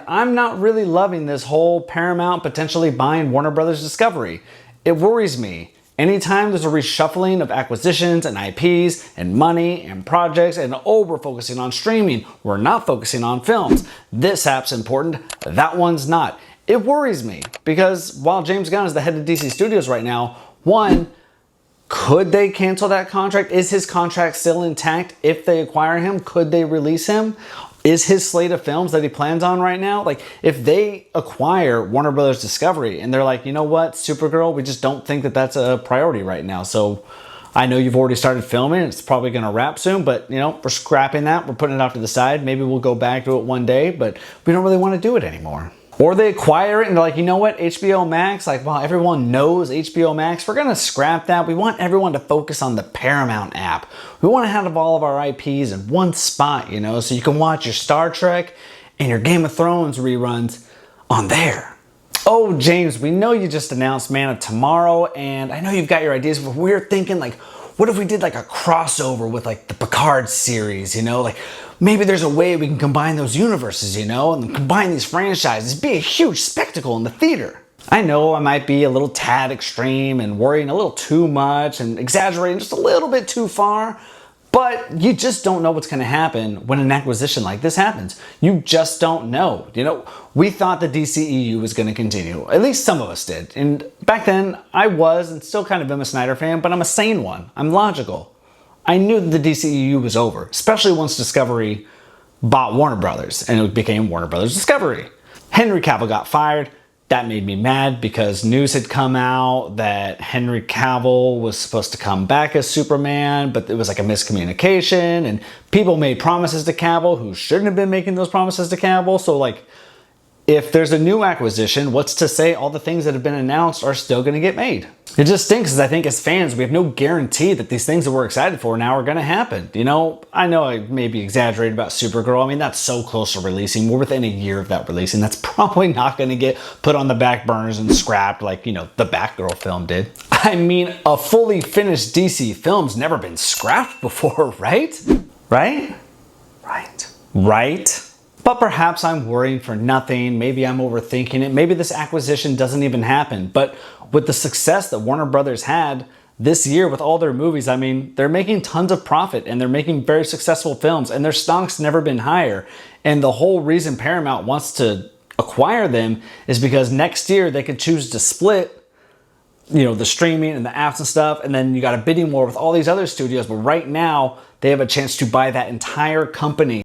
I'm not really loving this whole Paramount potentially buying Warner Brothers Discovery. It worries me. Anytime there's a reshuffling of acquisitions and IPs and money and projects and we're focusing on streaming, we're not focusing on films. This app's important, that one's not. It worries me because while James Gunn is the head of DC Studios right now, one, could they cancel that contract? Is his contract still intact if they acquire him? Could they release him? Is his slate of films that he plans on right now, like if they acquire Warner Brothers Discovery and they're like, you know what, Supergirl, we just don't think that that's a priority right now. So I know you've already started filming, it's probably gonna wrap soon, but you know, we're scrapping that, we're putting it off to the side. Maybe we'll go back to it one day, but we don't really want to do it anymore. Or they acquire it and they're like, you know what, HBO Max, like, well, everyone knows HBO Max. We're going to scrap that. We want everyone to focus on the Paramount app. We want to have all of our IPs in one spot, you know, so you can watch your Star Trek and your Game of Thrones reruns on there. Oh, James, we know you just announced Man of Tomorrow, and I know you've got your ideas, but we're thinking, like, what if we did like a crossover with like the Picard series, you know, like maybe there's a way we can combine those universes, you know, and combine these franchises, be a huge spectacle in the theater. I know I might be a little tad extreme and worrying a little too much and exaggerating just a little bit too far, but you just don't know what's going to happen when an acquisition like this happens. You just don't know. You know, we thought the DCEU was going to continue. At least some of us did. And back then, I was and still kind of am a Snyder fan, but I'm a sane one. I'm logical. I knew that the DCEU was over, especially once Discovery bought Warner Brothers and it became Warner Brothers Discovery. Henry Cavill got fired. That made me mad because news had come out that Henry Cavill was supposed to come back as Superman, but it was like a miscommunication and people made promises to Cavill who shouldn't have been making those promises to Cavill. So like, if there's a new acquisition, what's to say all the things that have been announced are still going to get made? It just stinks because I think as fans, we have no guarantee that these things that we're excited for now are going to happen. You know, I know I maybe exaggerated about Supergirl. I mean, that's so close to releasing. We're within a year of that releasing. That's probably not going to get put on the back burners and scrapped like, you know, the Batgirl film did. I mean, a fully finished DC film's never been scrapped before, right? Right? Right. Right? But perhaps I'm worrying for nothing. Maybe I'm overthinking it. Maybe this acquisition doesn't even happen. But with the success that Warner Brothers had this year with all their movies, I mean, they're making tons of profit and they're making very successful films and their stock's never been higher. And the whole reason Paramount wants to acquire them is because next year they could choose to split, you know, the streaming and the apps and stuff. And then you got a bidding war with all these other studios. But right now they have a chance to buy that entire company.